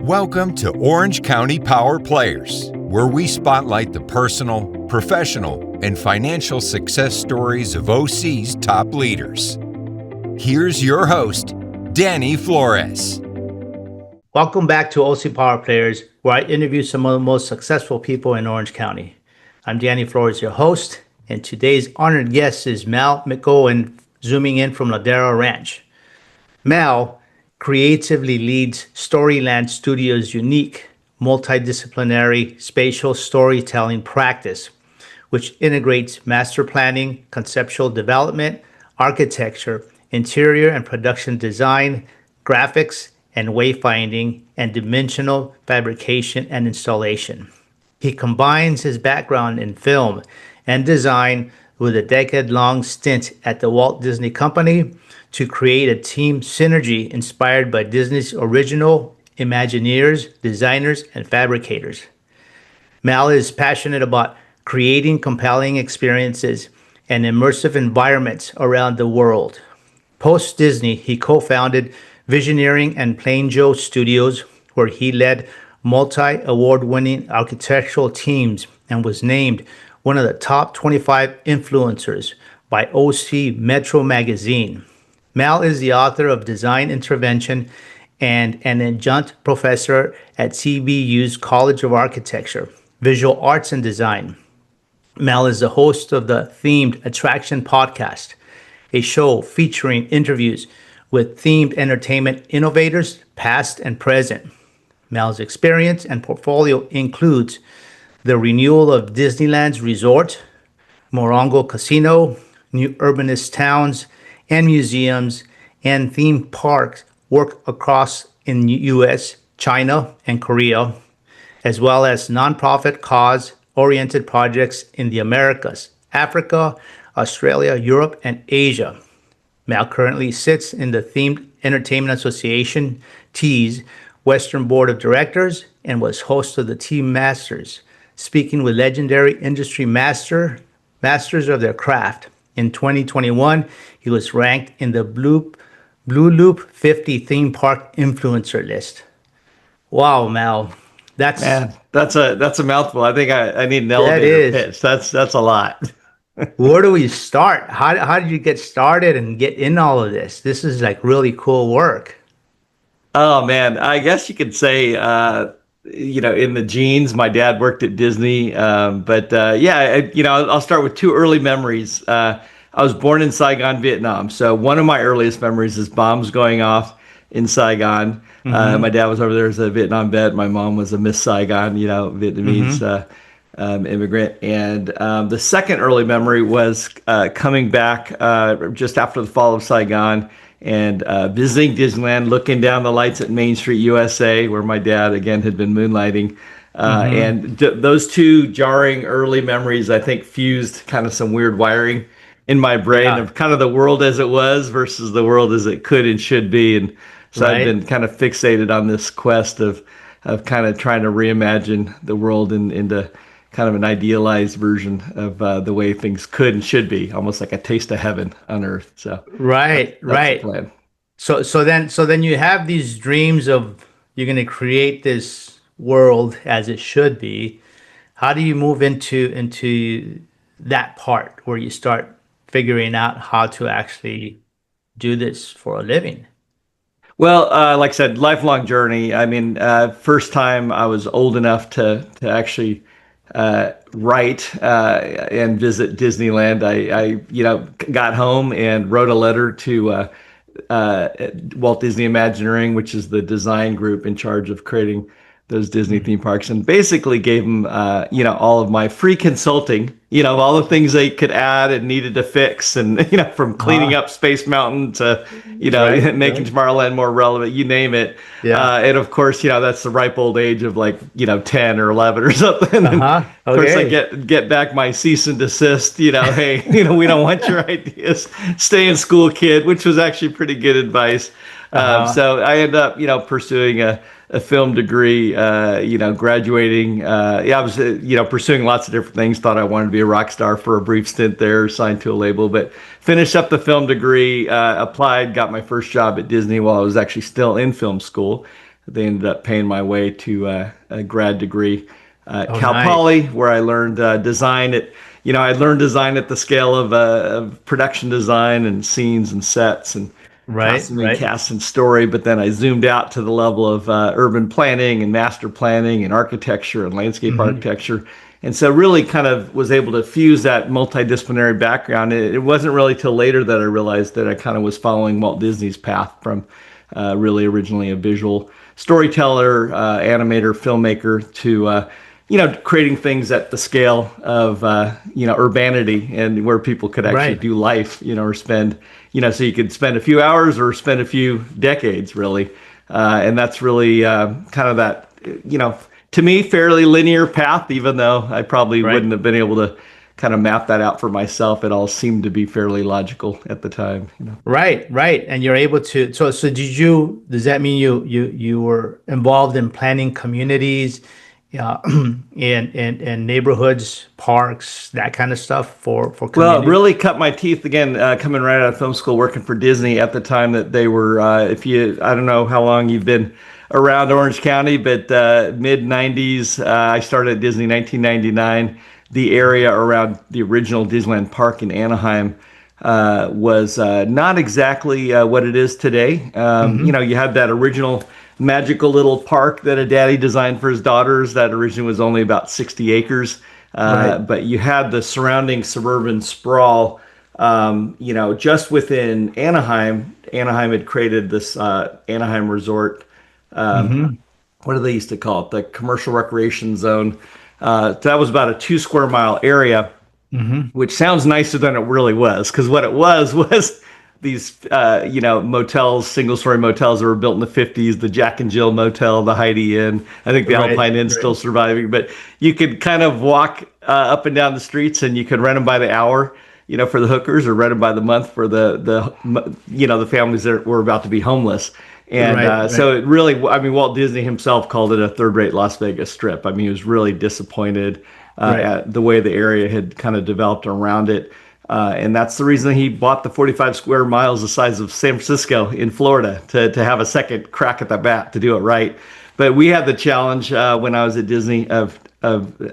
Welcome to Orange County Power Players, where we spotlight the personal, professional, and financial success stories of OC's top leaders. Here's your host, Danny Flores. Welcome back to OC Power Players, where I interview some of the most successful people in Orange County. I'm Danny Flores, your host, and today's honored guest is Mel McGowan, zooming in from Ladera Ranch. Mel creatively leads Storyland Studios' unique multidisciplinary spatial storytelling practice, which integrates master planning, conceptual development, architecture, interior and production design, graphics, and wayfinding, and dimensional fabrication and installation. He combines his background in film and design with a decade-long stint at the Walt Disney Company to create a team synergy inspired by Disney's original Imagineers, designers, and fabricators. Mel is passionate about creating compelling experiences and immersive environments around the world. Post-Disney, he co-founded Visioneering and Plain Joe Studios, where he led multi-award-winning architectural teams and was named one of the top 25 influencers by OC Metro Magazine. Mel is the author of Design Intervention and an adjunct professor at CBU's College of Architecture, Visual Arts and Design. Mel is the host of the Themed Attraction Podcast, a show featuring interviews with themed entertainment innovators, past and present. Mel's experience and portfolio includes the renewal of Disneyland's resort, Morongo Casino, new urbanist towns and museums, and theme parks work across in the U.S., China, and Korea, as well as nonprofit cause-oriented projects in the Americas, Africa, Australia, Europe, and Asia. Mel currently sits in the Themed Entertainment Association, TEA's, Western Board of Directors, and was host of the Team Masters, speaking with legendary industry masters of their craft. In 2021, he was ranked in the Blue Loop 50 theme park influencer list. Wow, Mel, that's a mouthful. I think I need an elevator pitch. That's a lot. Where do we start? How did you get started and get in all of this? This is like really cool work. Oh man, I guess you could say in the genes. My dad worked at Disney, I'll start with two early memories. I was born in Saigon, Vietnam, so one of my earliest memories is bombs going off in Saigon. My dad was over there as a Vietnam vet. My mom was a Miss Saigon, Vietnamese immigrant. And the second early memory was coming back just after the fall of Saigon and visiting Disneyland, looking down the lights at Main Street, USA, where my dad, again, had been moonlighting. And those two jarring early memories, I think, fused kind of some weird wiring in my brain of kind of the world as it was versus the world as it could and should be. And so I've been kind of fixated on this quest of kind of trying to reimagine the world into kind of an idealized version of the way things could and should be, almost like a taste of heaven on earth. So that's the plan. So then you have these dreams of you're going to create this world as it should be. How do you move into that part where you start figuring out how to actually do this for a living? Well, like I said, lifelong journey. I mean, first time I was old enough to actually write and visit Disneyland. I got home and wrote a letter to Walt Disney Imagineering, which is the design group in charge of creating those Disney theme parks, and basically gave them, all of my free consulting, all the things they could add and needed to fix, and from cleaning up Space Mountain to making Tomorrowland more relevant, you name it. And of course, that's the ripe old age of 10 or 11 or something. And of course, I get back my cease and desist. Hey, we don't want your ideas. Stay in school, kid, which was actually pretty good advice. So I ended up, pursuing a film degree, graduating. I was, pursuing lots of different things. Thought I wanted to be a rock star for a brief stint there, signed to a label, but finished up the film degree, applied, got my first job at Disney while I was actually still in film school. they ended up paying my way to a grad degree at Oh, Cal nice. Poly, where I learned design at, I learned design at the scale of production design and scenes and sets and Right, costuming, right. cast, and story. But then I zoomed out to the level of urban planning and master planning and architecture and landscape Hmm. architecture. And so really kind of was able to fuse that multidisciplinary background. It wasn't really till later that I realized that I kind of was following Walt Disney's path from really originally a visual storyteller, animator, filmmaker to creating things at the scale of urbanity and where people could actually Right. do life, or spend, so you could spend a few hours or spend a few decades, really. And that's really kind of that, to me, fairly linear path, even though I probably Right. wouldn't have been able to kind of map that out for myself. It all seemed to be fairly logical at the time. Right, right. And you're able to, so does that mean you were involved in planning communities, and neighborhoods, parks, that kind of stuff for Well, it communities? really cut my teeth again, coming right out of film school, working for Disney at the time that they were. I don't know how long you've been around Orange County, but mid '90s, I started at Disney 1999. The area around the original Disneyland Park in Anaheim was not exactly what it is today. Hmm. You had that original magical little park that a daddy designed for his daughters. That originally was only about 60 acres. Right. But you had the surrounding suburban sprawl, just within Anaheim. Anaheim had created this Anaheim Resort. Hmm. What do they used to call it? The commercial recreation zone. That was about a 2 square mile area, Hmm. which sounds nicer than it really was. Because what it was these, motels, single story motels that were built in the 50s, the Jack and Jill Motel, the Heidi Inn. I think the Right. Alpine Inn's Right. still surviving, but you could kind of walk up and down the streets and you could rent them by the hour, for the hookers, or rent them by the month for the families that were about to be homeless. And Right. Right. so it really, I mean, Walt Disney himself called it a third-rate Las Vegas Strip. I mean, he was really disappointed Right. at the way the area had kind of developed around it. And that's the reason he bought the 45 square miles the size of San Francisco in Florida to have a second crack at the bat to do it right. But we had the challenge when I was at Disney of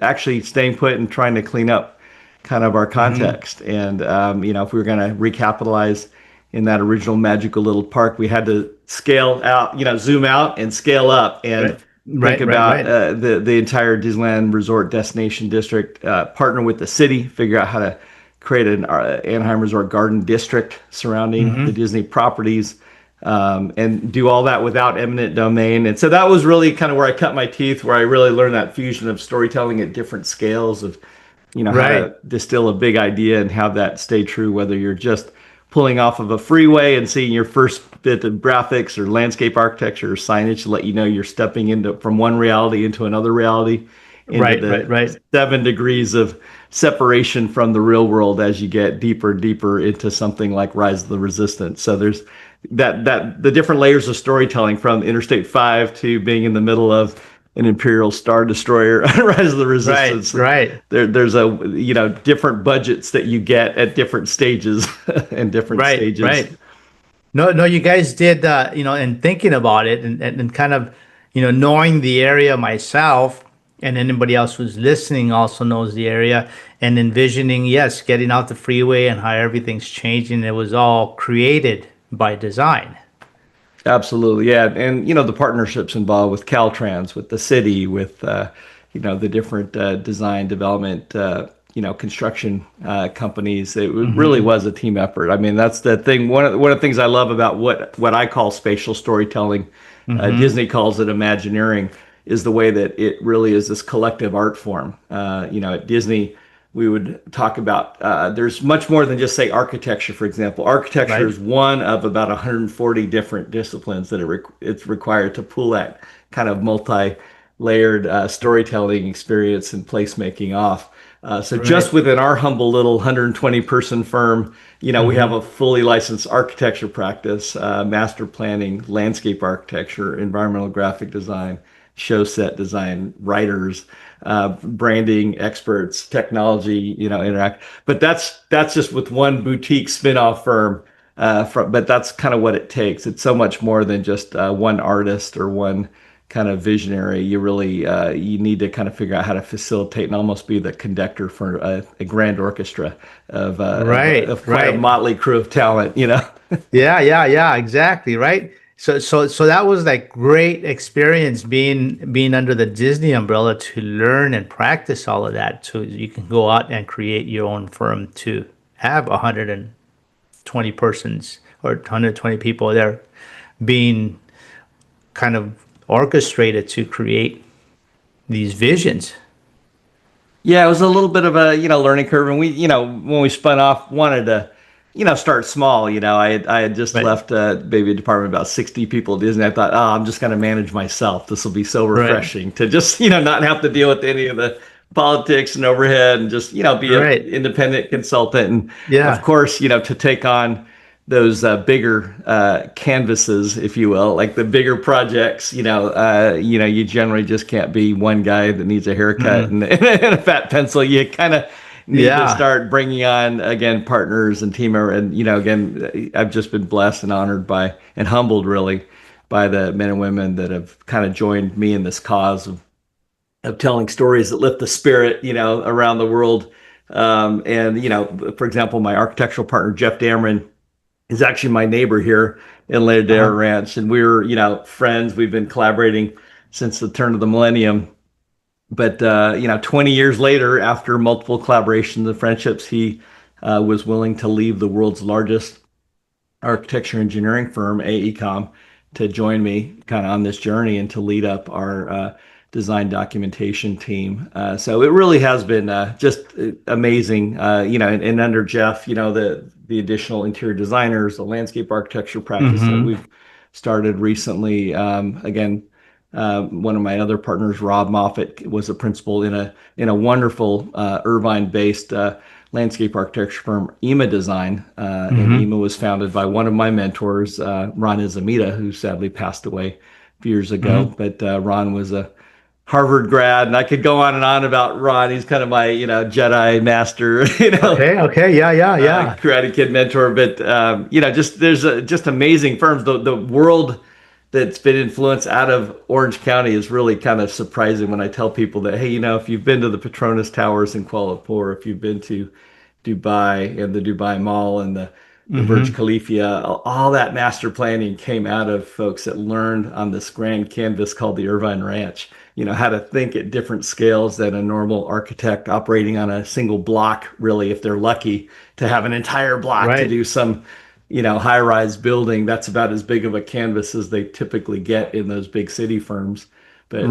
actually staying put and trying to clean up kind of our Hmm. context. And, if we were going to recapitalize in that original magical little park, we had to scale out, zoom out and scale up and Right. think Right. Right. about Right. the entire Disneyland Resort destination district, partner with the city, figure out how to create an Anaheim Resort Garden District surrounding the Hmm. Disney properties, and do all that without eminent domain. And so that was really kind of where I cut my teeth, where I really learned that fusion of storytelling at different scales of, how Right. to distill a big idea and have that stay true, whether you're just pulling off of a freeway and seeing your first bit of graphics or landscape architecture or signage to let you know you're stepping into from one reality into another reality, into Right. Right. the Right. 7 degrees of separation from the real world as you get deeper and deeper into something like Rise of the Resistance. So there's that the different layers of storytelling, from Interstate 5 to being in the middle of an Imperial Star Destroyer, Rise of the Right. Resistance. Right. There's different budgets that you get at different stages and different Right. stages. Right. No, no, you guys did, and thinking about it and kind of, knowing the area myself, and anybody else who's listening also knows the area, and envisioning, yes, getting out the freeway and how everything's changing. It was all created by design. Absolutely, yeah, and the partnerships involved with Caltrans, with the city, with the different design development, construction companies. It really Hmm. was a team effort. I mean, that's the thing. One of the things I love about what I call spatial storytelling, Hmm. Disney calls it Imagineering, is the way that it really is this collective art form. At Disney, we would talk about there's much more than just, say, architecture. For example, architecture Right. is one of about 140 different disciplines that it's required to pull that kind of multi-layered storytelling experience and placemaking off. So just Right. within our humble little 120 person firm, we have Hmm. a fully licensed architecture practice, master planning, landscape architecture, environmental graphic design, show set design, writers, branding experts, technology, interact. But that's just with one boutique spin-off firm. But that's kind of what it takes. It's so much more than just one artist or one kind of visionary. You really you need to kind of figure out how to facilitate and almost be the conductor for a grand orchestra of quite a motley crew of talent. Yeah, exactly, right. So that was like great experience being under the Disney umbrella to learn and practice all of that, so you can go out and create your own firm to have 120 persons or 120 people there being kind of orchestrated to create these visions. Yeah, it was a little bit of a learning curve, and we when we spun off wanted to start small. I had just left maybe a department of about 60 people at Disney. I thought, I'm just going to manage myself. This will be so refreshing to just not have to deal with any of the politics and overhead, and just be an independent consultant. And of course, to take on those bigger canvases, if you will, like the bigger projects, you generally just can't be one guy that needs a haircut and a fat pencil. You kind of need to start bringing on, again, partners and team members. And, again, I've just been blessed and honored by, and humbled really, by the men and women that have kind of joined me in this cause of telling stories that lift the spirit, around the world. For example, my architectural partner, Jeff Dameron, is actually my neighbor here in Ladera Ranch. And we're, friends. We've been collaborating since the turn of the millennium. But, 20 years later, after multiple collaborations and friendships, he was willing to leave the world's largest architecture engineering firm, AECOM, to join me kind of on this journey and to lead up our design documentation team. So it really has been just amazing, and under Jeff, the additional interior designers, the landscape architecture practice that we've started recently. Again, one of my other partners, Rob Moffett, was a principal in a wonderful Irvine-based landscape architecture firm, EMA Design. And EMA was founded by one of my mentors, Ron Izamita, who sadly passed away a few years ago. But Ron was a Harvard grad, and I could go on and on about Ron. He's kind of my, Jedi master, Okay. Yeah. Karate Kid mentor. But, there's just amazing firms. The world that's been influenced out of Orange County is really kind of surprising when I tell people that, hey, if you've been to the Petronas Towers in Kuala Lumpur, if you've been to Dubai and the Dubai Mall and the Burj Khalifa, all that master planning came out of folks that learned on this grand canvas called the Irvine Ranch, how to think at different scales than a normal architect operating on a single block, really, if they're lucky to have an entire block to do some high-rise building. That's about as big of a canvas as they typically get in those big city firms. But,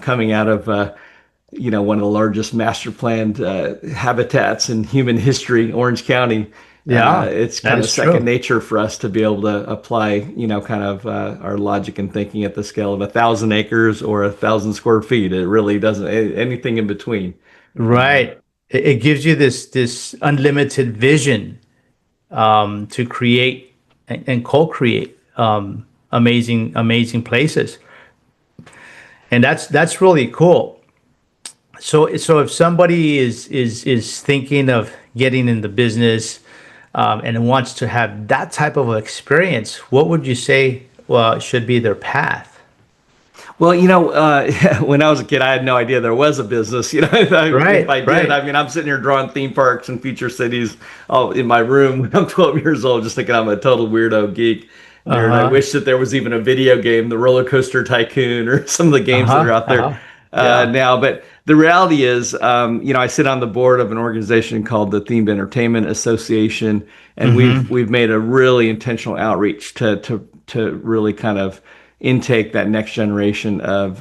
coming out of, one of the largest master planned habitats in human history, Orange County, it's kind of second nature for us to be able to apply, kind of our logic and thinking at the scale of 1,000 acres or 1,000 square feet. It really doesn't, anything in between. Right. It gives you this unlimited vision to create and co-create amazing places, and that's really cool. So if somebody is thinking of getting in the business and wants to have that type of experience, what would you say should be their path? Well, when I was a kid, I had no idea there was a business. If I did, I mean, I'm sitting here drawing theme parks and future cities all in my room when I'm 12 years old, just thinking I'm a total weirdo geek. And I wish that there was even a video game, the Roller Coaster Tycoon, or some of the games that are out there now. But the reality is, I sit on the board of an organization called the Themed Entertainment Association, and we've made a really intentional outreach to really kind of intake that next generation of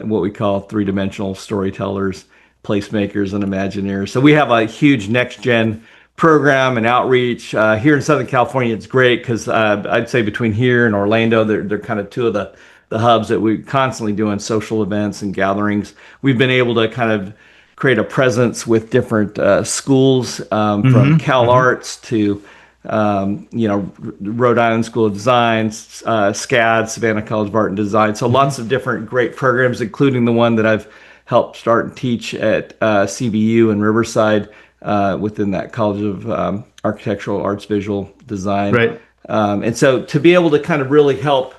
what we call three-dimensional storytellers, placemakers, and imagineers. So we have a huge next-gen program and outreach. Here in Southern California, it's great because I'd say between here and Orlando, they're kind of two of the hubs that we constantly doing social events and gatherings. We've been able to kind of create a presence with different schools, from Cal Arts to Rhode Island School of Design, SCAD, Savannah College of Art and Design. So lots of different great programs, including the one that I've helped start and teach at CBU in Riverside, within that College of architectural, arts, visual design. Right. And so to be able to kind of really help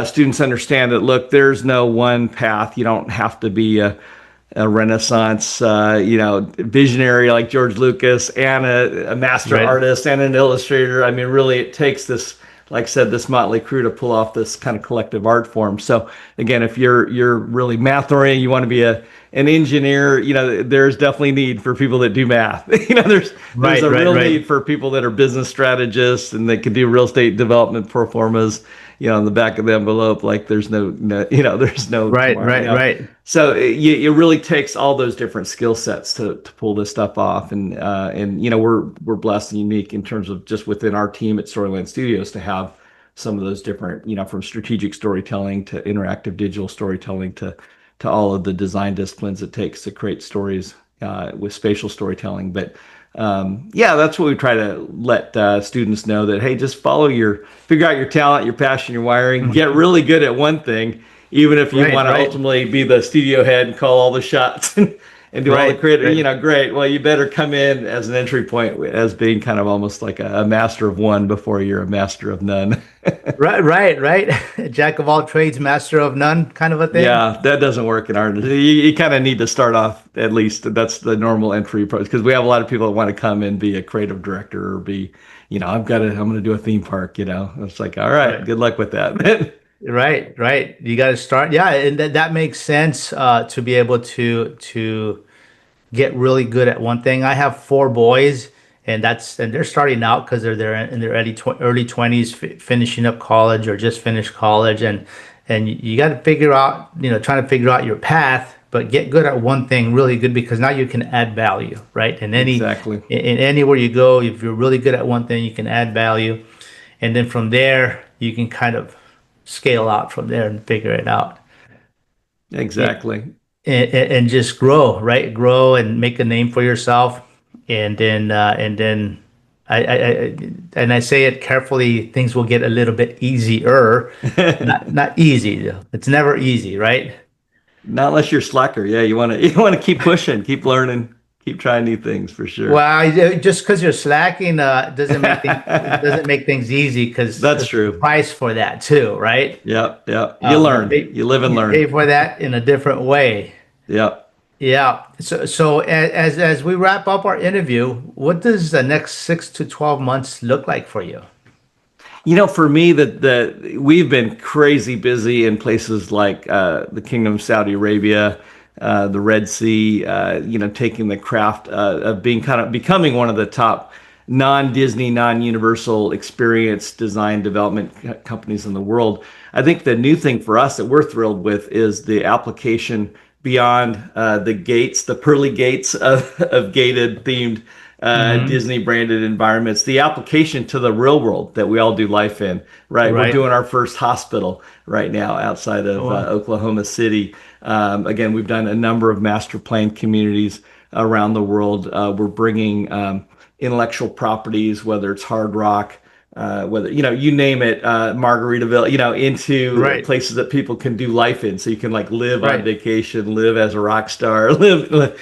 students understand that, look, there's no one path. You don't have to be a Renaissance, visionary like George Lucas and a master artist and an illustrator. I mean, really, it takes this, like I said, this motley crew to pull off this kind of collective art form. So again, if you're really math oriented, you want to be an engineer, there's definitely need for people that do math. There's a real need for people that are business strategists and that can do real estate development pro formas, on the back of the envelope, like there's no there's no right. So it really takes all those different skill sets to pull this stuff off, and we're blessed and unique in terms of just within our team at Storyland Studios to have some of those different, from strategic storytelling to interactive digital storytelling to all of the design disciplines it takes to create stories with spatial storytelling. But that's what we try to let students know, that, hey, just figure out your talent, your passion, your wiring, get really good at one thing, even if you want to ultimately be the studio head and call all the shots and do all the creative, great. Well, you better come in as an entry point as being kind of almost like a master of one before you're a master of none. Right. Jack of all trades, master of none kind of a thing. Yeah, that doesn't work in art. You kind of need to start off, at least that's the normal entry approach, because we have a lot of people that want to come and be a creative director or be, I'm going to do a theme park, It's like, all right, good luck with that. Right. You got to start. Yeah. And that makes sense, to be able to get really good at one thing. I have 4 boys, and they're starting out because they're in their early 20s, finishing up college or just finished college. And you got to figure out, trying to figure out your path, but get good at one thing really good, because now you can add value, right? In anywhere you go, if you're really good at one thing, you can add value. And then from there, you can kind of scale out from there and figure it out. Exactly. And just grow and make a name for yourself. And then I say it carefully, things will get a little bit easier. not easy though. It's never easy, right? Not unless you're slacker. Yeah, you want to keep pushing, keep learning, keep trying new things, for sure. Well, just because you're slacking doesn't make things easy, because that's true. Price for that too, right? Yep. You learn. You live and learn. Pay for that in a different way. Yep. Yeah. So as we wrap up our interview, what does the next 6 to 12 months look like for you? For me, that we've been crazy busy in places like the Kingdom of Saudi Arabia, the Red Sea, taking the craft of becoming one of the top non-Disney, non-Universal experience design development companies in the world. I think the new thing for us that we're thrilled with is the application beyond the gates, the pearly gates of gated themed Disney branded environments, the application to the real world that we all do life in, right? We're doing our first hospital right now outside of Oklahoma City. Again, we've done a number of master plan communities around the world. We're bringing intellectual properties, whether it's Hard Rock, whether, you name it, Margaritaville, into places that people can do life in. So you can live on vacation, live as a rock star, live a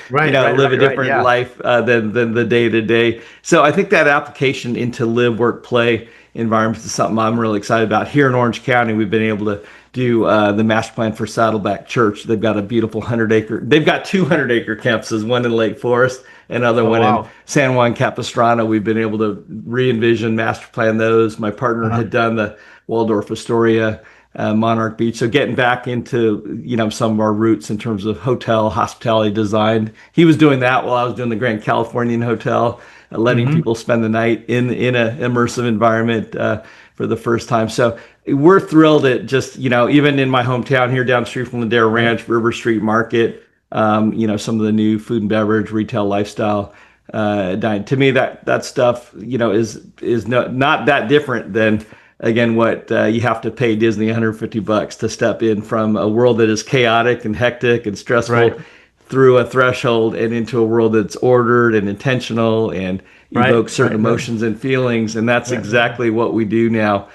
different life than the day to day. So I think that application into live, work, play environments is something I'm really excited about. Here in Orange County, we've been able to do the master plan for Saddleback Church. They've got a beautiful 100-acre. They've got 200-acre campuses, one in Lake Forest, another one in San Juan Capistrano. We've been able to re-envision, master plan those. My partner had done the Waldorf Astoria, Monarch Beach. So getting back into some of our roots in terms of hotel hospitality design. He was doing that while I was doing the Grand Californian Hotel, letting people spend the night in an immersive environment for the first time. So we're thrilled at just, even in my hometown here down the street from Ladera Ranch, River Street Market, some of the new food and beverage, retail, lifestyle dining. To me, that stuff, is not that different than, again, what you have to pay Disney $150 to step in from a world that is chaotic and hectic and stressful through a threshold and into a world that's ordered and intentional and evokes certain emotions and feelings. And that's exactly what we do now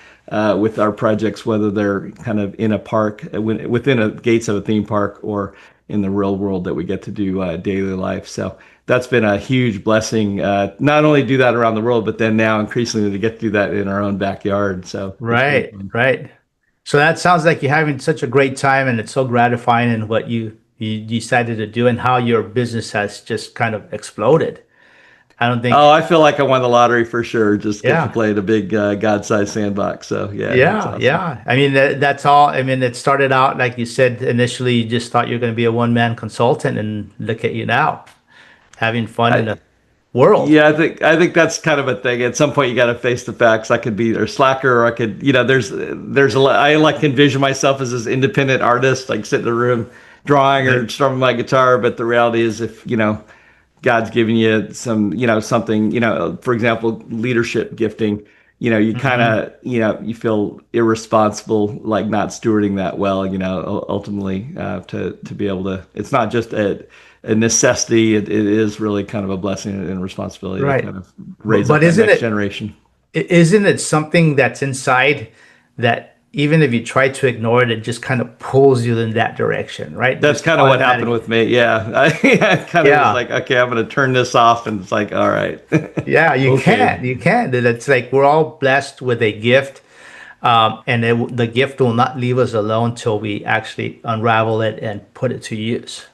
with our projects, whether they're kind of in a park, within the gates of a theme park, or in the real world that we get to do daily life. So that's been a huge blessing. Not only do that around the world, but then now increasingly to get to do that in our own backyard. So Right, right. So that sounds like you're having such a great time, and it's so gratifying in what you decided to do and how your business has just kind of exploded. I don't think. Oh, I feel like I won the lottery for sure. Just get Yeah. to play in a big God-sized sandbox. So yeah, that's Yeah, awesome. yeah. I mean, that's all. I mean, it started out like you said initially. You just thought you're going to be a one-man consultant, and look at you now, having fun in the world. Yeah, I think that's kind of a thing. At some point, you got to face the facts. I could be a slacker, or I could, there's a lot. I like to envision myself as this independent artist, like sit in a room drawing or strumming my guitar. But the reality is, if God's giving you some, something, for example, leadership gifting, you kind of, you feel irresponsible, like not stewarding that well, ultimately, to be able to, it's not just a necessity. It is really kind of a blessing and responsibility Right. to kind of raise But up that isn't next it- generation. Isn't it something that's inside that even if you try to ignore it, it just kind of pulls you in that direction, right? That's Just kind of what automatic- happened with me. Yeah. I kind of Yeah. was like, okay, I'm going to turn this off. And it's like, all right. Yeah, you Okay. can't. You can't. It's like we're all blessed with a gift, and the gift will not leave us alone till we actually unravel it and put it to use.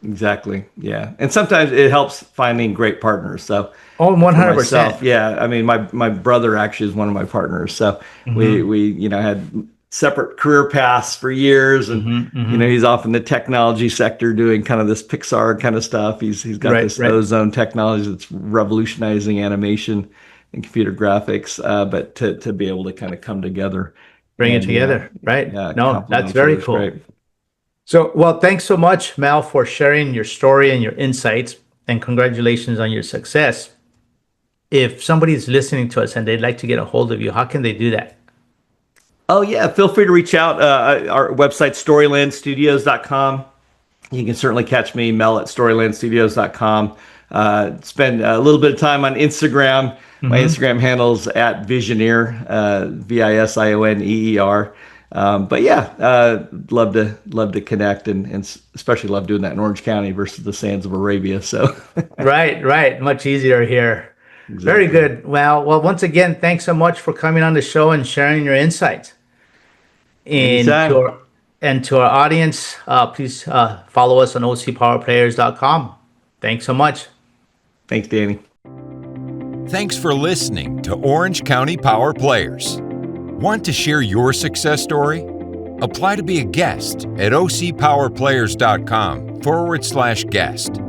Exactly. Yeah. And sometimes it helps finding great partners. So Oh, for 100%. myself, yeah. I mean, my brother actually is one of my partners. So we had separate career paths for years, and he's off in the technology sector doing kind of this Pixar kind of stuff. He's got Right, this right. ozone technology that's revolutionizing animation and computer graphics. But to be able to kind of come together, Bring it and, together, right? yeah, No, complement that's each very other is cool. great. So, well, thanks so much, Mel, for sharing your story and your insights, and congratulations on your success. If somebody's listening to us and they'd like to get a hold of you, how can they do that? Oh, yeah. Feel free to reach out. Our website, storylandstudios.com. You can certainly catch me, Mel, at storylandstudios.com. Spend a little bit of time on Instagram. My Instagram handle's at Visioneer, Visioneer. But yeah, love to connect, and especially love doing that in Orange County versus the sands of Arabia. So Right. Much easier here. Very Exactly. good. Well, once again, thanks so much for coming on the show and sharing your insights. And Anytime. to our audience, please follow us on ocpowerplayers.com. Thanks so much. Thanks, Danny. Thanks for listening to Orange County Power Players. Want to share your success story? Apply to be a guest at ocpowerplayers.com/guest.